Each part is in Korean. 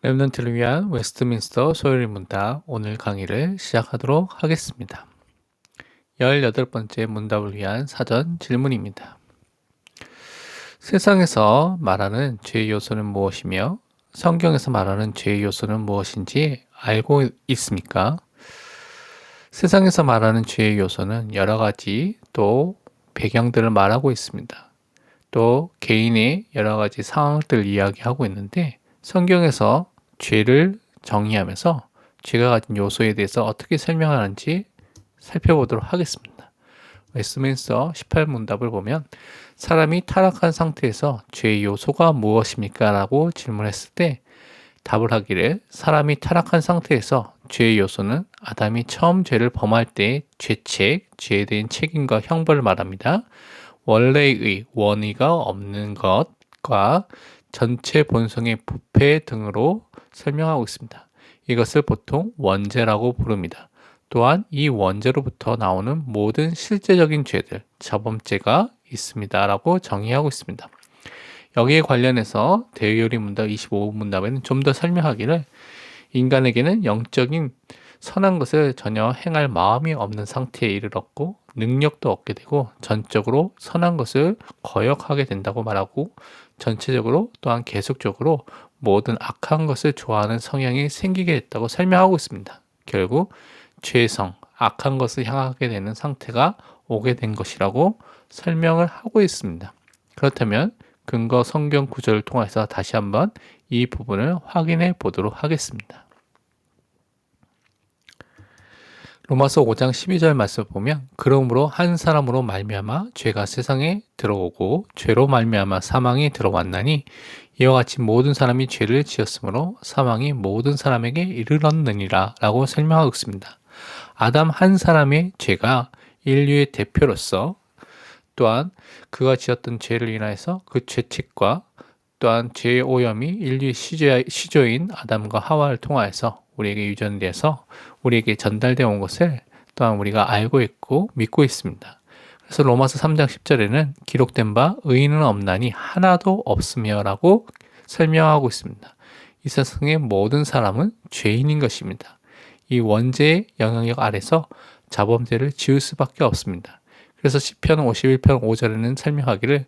랩런트를 위한 웨스트민스터 소요리 문답 오늘 강의를 시작하도록 하겠습니다. 18번째 문답을 위한 사전 질문입니다. 세상에서 말하는 죄의 요소는 무엇이며 성경에서 말하는 죄의 요소는 무엇인지 알고 있습니까? 세상에서 말하는 죄의 요소는 여러 가지 또 배경들을 말하고 있습니다. 또 개인의 여러 가지 상황들을 이야기하고 있는데 성경에서 죄를 정의하면서 죄가 가진 요소에 대해서 어떻게 설명하는지 살펴보도록 하겠습니다. 웨스트민스터 18문답을 보면 사람이 타락한 상태에서 죄의 요소가 무엇입니까? 라고 질문했을 때 답을 하기를 사람이 타락한 상태에서 죄의 요소는 아담이 처음 죄를 범할 때의 죄책, 죄에 대한 책임과 형벌을 말합니다. 원래의 원의가 없는 것과 전체 본성의 부패 등으로 설명하고 있습니다. 이것을 보통 원죄라고 부릅니다. 또한 이 원죄로부터 나오는 모든 실제적인 죄들, 자범죄가 있습니다. 라고 정의하고 있습니다. 여기에 관련해서 대요리 문답 25문답에는 좀 더 설명하기를 인간에게는 영적인 선한 것을 전혀 행할 마음이 없는 상태에 이르렀고 능력도 얻게 되고 전적으로 선한 것을 거역하게 된다고 말하고 전체적으로 또한 계속적으로 모든 악한 것을 좋아하는 성향이 생기게 됐다고 설명하고 있습니다. 결국 죄성, 악한 것을 향하게 되는 상태가 오게 된 것이라고 설명을 하고 있습니다. 그렇다면 근거 성경 구절을 통해서 다시 한번 이 부분을 확인해 보도록 하겠습니다. 로마서 5장 12절 말씀을 보면 그러므로 한 사람으로 말미암아 죄가 세상에 들어오고 죄로 말미암아 사망이 들어왔나니 이와 같이 모든 사람이 죄를 지었으므로 사망이 모든 사람에게 이르렀느니라 라고 설명하고 있습니다. 아담 한 사람의 죄가 인류의 대표로서 또한 그가 지었던 죄를 인하여서 그 죄책과 또한 죄의 오염이 인류의 시조인 아담과 하와를 통하여서 우리에게 유전돼서 우리에게 전달되어 온 것을 또한 우리가 알고 있고 믿고 있습니다. 그래서 로마서 3장 10절에는 기록된 바 의인은 없나니 하나도 없으며 라고 설명하고 있습니다. 이 세상의 모든 사람은 죄인인 것입니다. 이 원죄의 영향력 아래서 자범죄를 지을 수밖에 없습니다. 그래서 시편 51편 5절에는 설명하기를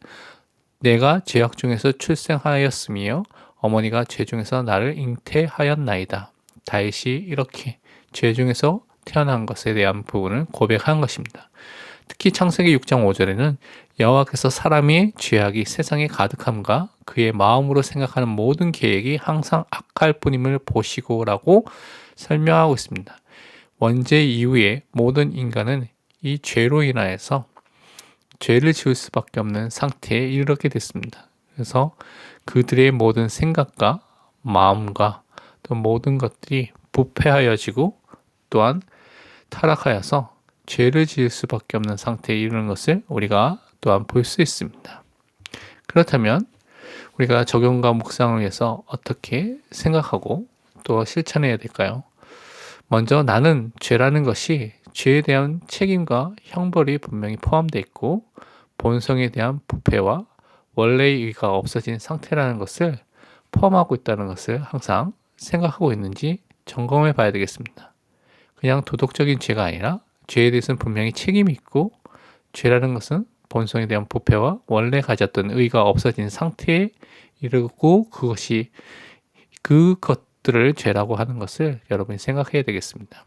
내가 죄악 중에서 출생하였으며 어머니가 죄 중에서 나를 잉태하였나이다. 다윗이 이렇게 죄 중에서 태어난 것에 대한 부분을 고백한 것입니다. 특히 창세기 6장 5절에는 여호와께서 사람의 죄악이 세상에 가득함과 그의 마음으로 생각하는 모든 계획이 항상 악할 뿐임을 보시고라고 설명하고 있습니다. 원죄 이후에 모든 인간은 이 죄로 인하여서 죄를 지을 수밖에 없는 상태에 이르게 됐습니다. 그래서 그들의 모든 생각과 마음과 또 모든 것들이 부패하여지고 또한 타락하여서 죄를 지을 수밖에 없는 상태에 이르는 것을 우리가 또한 볼 수 있습니다. 그렇다면 우리가 적용과 묵상을 위해서 어떻게 생각하고 또 실천해야 될까요? 먼저 나는 죄라는 것이 죄에 대한 책임과 형벌이 분명히 포함되어 있고 본성에 대한 부패와 원래의 의가 없어진 상태라는 것을 포함하고 있다는 것을 항상 생각하고 있는지 점검해 봐야 되겠습니다. 그냥 도덕적인 죄가 아니라 죄에 대해서는 분명히 책임이 있고 죄라는 것은 본성에 대한 부패와 원래 가졌던 의가 없어진 상태에 이르고 그것들을 죄라고 하는 것을 여러분이 생각해야 되겠습니다.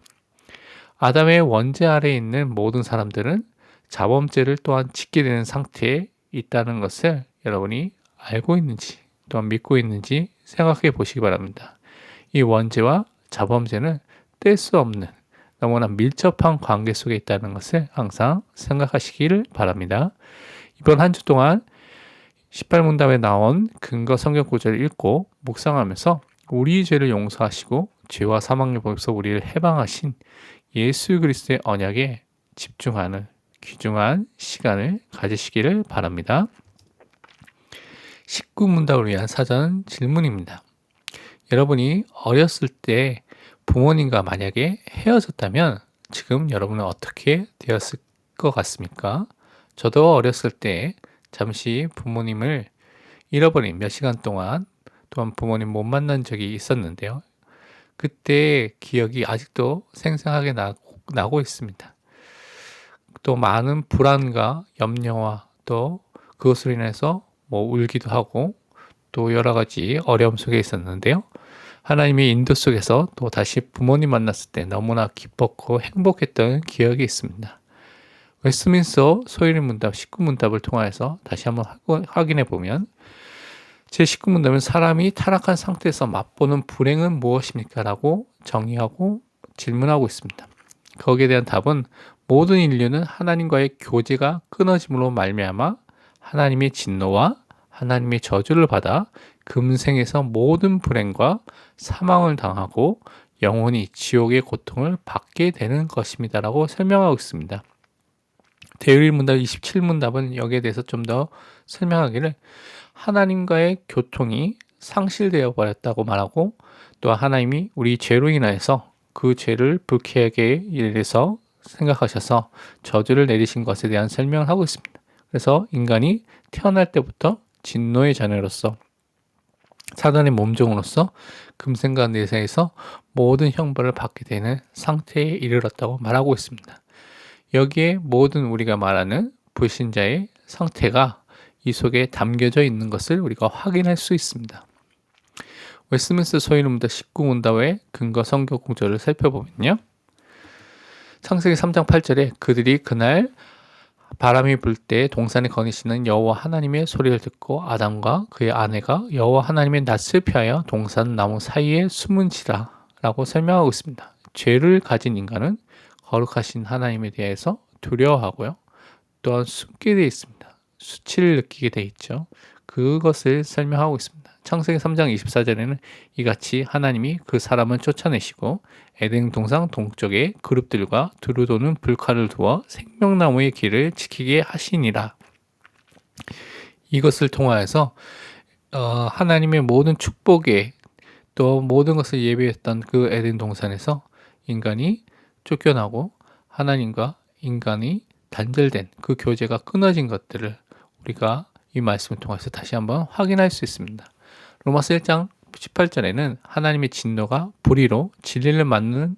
아담의 원죄 아래에 있는 모든 사람들은 자범죄를 또한 짓게 되는 상태에 있다는 것을 여러분이 알고 있는지 또한 믿고 있는지 생각해 보시기 바랍니다. 이 원죄와 자범죄는 뗄 수 없는 너무나 밀접한 관계 속에 있다는 것을 항상 생각하시기를 바랍니다. 이번 한 주 동안 18문답에 나온 근거 성경 구절을 읽고 묵상하면서 우리 죄를 용서하시고 죄와 사망의 법에서 우리를 해방하신 예수 그리스도의 언약에 집중하는 귀중한 시간을 가지시기를 바랍니다. 19문답을 위한 사전 질문입니다. 여러분이 어렸을 때 부모님과 만약에 헤어졌다면 지금 여러분은 어떻게 되었을 것 같습니까? 저도 어렸을 때 잠시 부모님을 잃어버린 몇 시간 동안 또한 부모님 못 만난 적이 있었는데요. 그때 기억이 아직도 생생하게 나고 있습니다. 또 많은 불안과 염려와 또 그것으로 인해서 울기도 하고 또 여러 가지 어려움 속에 있었는데요. 하나님의 인도 속에서 또 다시 부모님 만났을 때 너무나 기뻤고 행복했던 기억이 있습니다. 웨스트민스터 소위의 문답 19문답을 통하여서 다시 한번 확인해 보면 제 19문답은 사람이 타락한 상태에서 맛보는 불행은 무엇입니까? 라고 정의하고 질문하고 있습니다. 거기에 대한 답은 모든 인류는 하나님과의 교제가 끊어짐으로 말미암아 하나님의 진노와 하나님의 저주를 받아 금생에서 모든 불행과 사망을 당하고 영원히 지옥의 고통을 받게 되는 것입니다. 라고 설명하고 있습니다. 대의일 문답 27문답은 여기에 대해서 좀 더 설명하기를 하나님과의 교통이 상실되어 버렸다고 말하고 또 하나님이 우리 죄로 인하여서 그 죄를 불쾌하게 일해서 생각하셔서 저주를 내리신 것에 대한 설명을 하고 있습니다. 그래서 인간이 태어날 때부터 진노의 자녀로서 사단의 몸종으로서 금생과 내세에서 모든 형벌을 받게 되는 상태에 이르렀다고 말하고 있습니다. 여기에 모든 우리가 말하는 불신자의 상태가 이 속에 담겨져 있는 것을 우리가 확인할 수 있습니다. 웨스트민스터 소위의 문답 19문답의 근거 성경 구절을 살펴보면요. 창세기 3장 8절에 그들이 그날 바람이 불 때 동산에 거니시는 여호와 하나님의 소리를 듣고 아담과 그의 아내가 여호와 하나님의 낯을 피하여 동산 나무 사이에 숨은지라 라고 설명하고 있습니다. 죄를 가진 인간은 거룩하신 하나님에 대해서 두려워하고요. 또한 숨게 되어 있습니다. 수치를 느끼게 되어 있죠. 그것을 설명하고 있습니다. 창세기 3장 24절에는 이같이 하나님이 그 사람을 쫓아내시고 에덴 동산 동쪽에 그룹들과 두루 도는 불칼을 두어 생명나무의 길을 지키게 하시니라. 이것을 통하여서 하나님의 모든 축복에 또 모든 것을 예비했던 그 에덴 동산에서 인간이 쫓겨나고 하나님과 인간이 단절된 그 교제가 끊어진 것들을 우리가 이 말씀을 통해서 다시 한번 확인할 수 있습니다. 로마서 1장 18절에는 하나님의 진노가 불의로 진리를 막는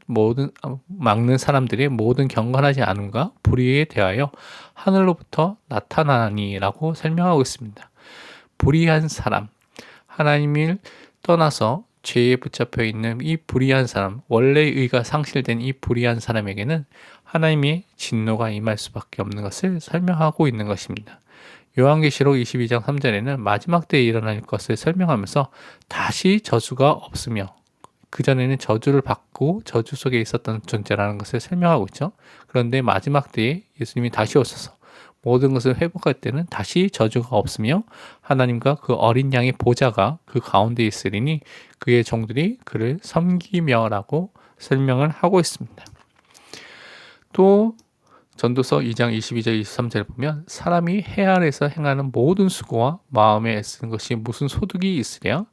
사람들의 모든 경건하지 않음과 불의에 대하여 하늘로부터 나타나니라고 설명하고 있습니다. 불의한 사람, 하나님을 떠나서 죄에 붙잡혀 있는 이 불의한 사람, 원래의 의가 상실된 이 불의한 사람에게는 하나님의 진노가 임할 수밖에 없는 것을 설명하고 있는 것입니다. 요한계시록 22장 3절에는 마지막 때에 일어날 것을 설명하면서 다시 저주가 없으며 그전에는 저주를 받고 저주 속에 있었던 존재라는 것을 설명하고 있죠. 그런데 마지막 때에 예수님이 다시 오셔서 모든 것을 회복할 때는 다시 저주가 없으며 하나님과 그 어린 양의 보좌가 그 가운데 있으리니 그의 종들이 그를 섬기며라고 설명을 하고 있습니다. 또 전도서 2장 22절 23절을 보면 사람이 해 아래에서 행하는 모든 수고와 마음에 애쓰는 것이 무슨 소득이 있으랴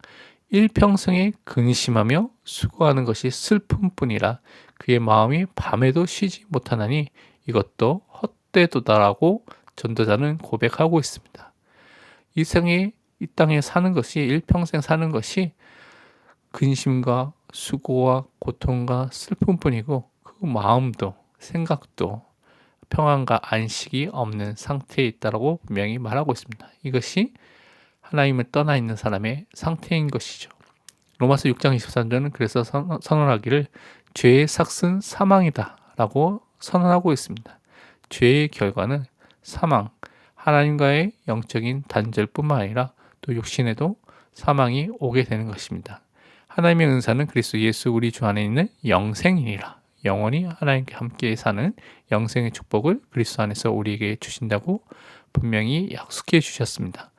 일평생에 근심하며 수고하는 것이 슬픔뿐이라 그의 마음이 밤에도 쉬지 못하나니 이것도 헛되도다라고 전도자는 고백하고 있습니다. 이 땅에 사는 것이 일평생 사는 것이 근심과 수고와 고통과 슬픔뿐이고 그 마음도 생각도 평안과 안식이 없는 상태에 있다고 분명히 말하고 있습니다. 이것이 하나님을 떠나 있는 사람의 상태인 것이죠. 로마서 6장 23절은 그래서 선언하기를 죄의 삭은 사망이다 라고 선언하고 있습니다. 죄의 결과는 사망, 하나님과의 영적인 단절뿐만 아니라 또 육신에도 사망이 오게 되는 것입니다. 하나님의 은사는 그리스도 예수 우리 주 안에 있는 영생이니라. 영원히 하나님께 함께 사는 영생의 축복을 그리스도 안에서 우리에게 주신다고 분명히 약속해 주셨습니다.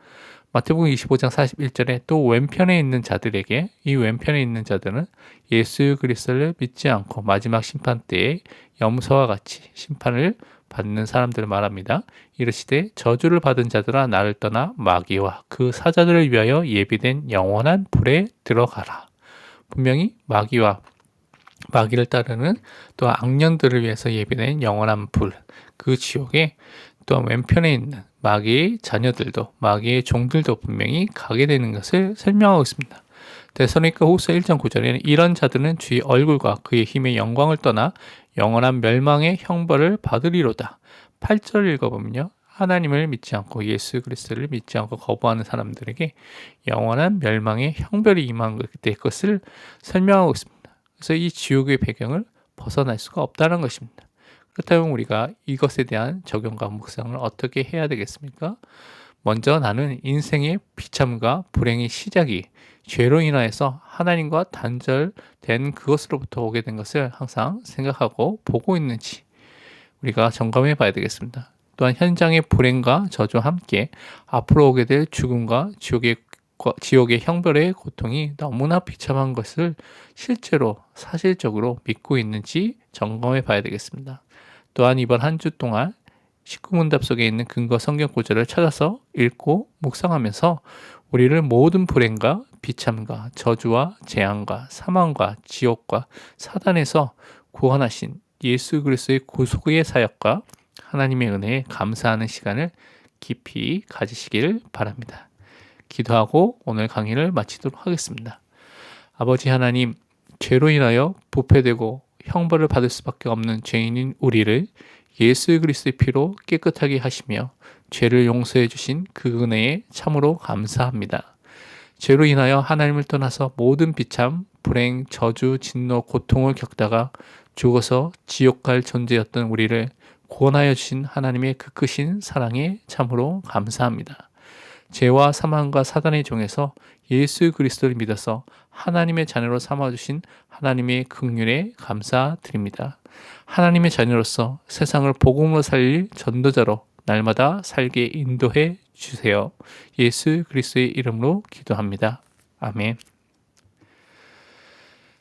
마태복음 25장 41절에 또 왼편에 있는 자들에게 이 왼편에 있는 자들은 예수 그리스도를 믿지 않고 마지막 심판 때에 염소와 같이 심판을 받는 사람들을 말합니다. 이르시되 저주를 받은 자들아 나를 떠나 마귀와 그 사자들을 위하여 예비된 영원한 불에 들어가라. 분명히 마귀를 따르는 또 악년들을 위해서 예비된 영원한 불, 그 지옥에 또 왼편에 있는 마귀의 자녀들도 마귀의 종들도 분명히 가게 되는 것을 설명하고 있습니다. 데살로니가 후서 1장 9절에는 이런 자들은 주의 얼굴과 그의 힘의 영광을 떠나 영원한 멸망의 형벌을 받으리로다. 8절 읽어보면요. 하나님을 믿지 않고 예수 그리스도를 믿지 않고 거부하는 사람들에게 영원한 멸망의 형벌이 임한 것을 설명하고 있습니다. 그래서 이 지옥의 배경을 벗어날 수가 없다는 것입니다. 그렇다면 우리가 이것에 대한 적용과 묵상을 어떻게 해야 되겠습니까? 먼저 나는 인생의 비참과 불행의 시작이 죄로 인하여서 하나님과 단절된 그것으로부터 오게 된 것을 항상 생각하고 보고 있는지 우리가 점검해 봐야 되겠습니다. 또한 현장의 불행과 저주와 함께 앞으로 오게 될 죽음과 지옥의 형벌의 고통이 너무나 비참한 것을 실제로 사실적으로 믿고 있는지 점검해 봐야 되겠습니다. 또한 이번 한 주 동안 19문답 속에 있는 근거 성경 구절을 찾아서 읽고 묵상하면서 우리를 모든 불행과 비참과 저주와 재앙과 사망과 지옥과 사단에서 구원하신 예수 그리스도의 구속의 사역과 하나님의 은혜에 감사하는 시간을 깊이 가지시길 바랍니다. 기도하고 오늘 강의를 마치도록 하겠습니다. 아버지 하나님, 죄로 인하여 부패되고 형벌을 받을 수밖에 없는 죄인인 우리를 예수 그리스도의 피로 깨끗하게 하시며 죄를 용서해 주신 그 은혜에 참으로 감사합니다. 죄로 인하여 하나님을 떠나서 모든 비참, 불행, 저주, 진노, 고통을 겪다가 죽어서 지옥 갈 존재였던 우리를 구원하여 주신 하나님의 그 크신 사랑에 참으로 감사합니다. 죄와 사망과 사단의 종에서 예수 그리스도를 믿어서 하나님의 자녀로 삼아주신 하나님의 긍휼에 감사드립니다. 하나님의 자녀로서 세상을 복음으로 살릴 전도자로 날마다 살게 인도해 주세요. 예수 그리스도의 이름으로 기도합니다. 아멘.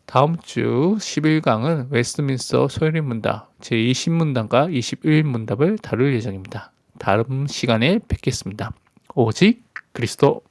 다음 주 11강은 웨스트민스터 소요리 문답 제20문답과 21문답을 다룰 예정입니다. 다음 시간에 뵙겠습니다. 오직 그리스도.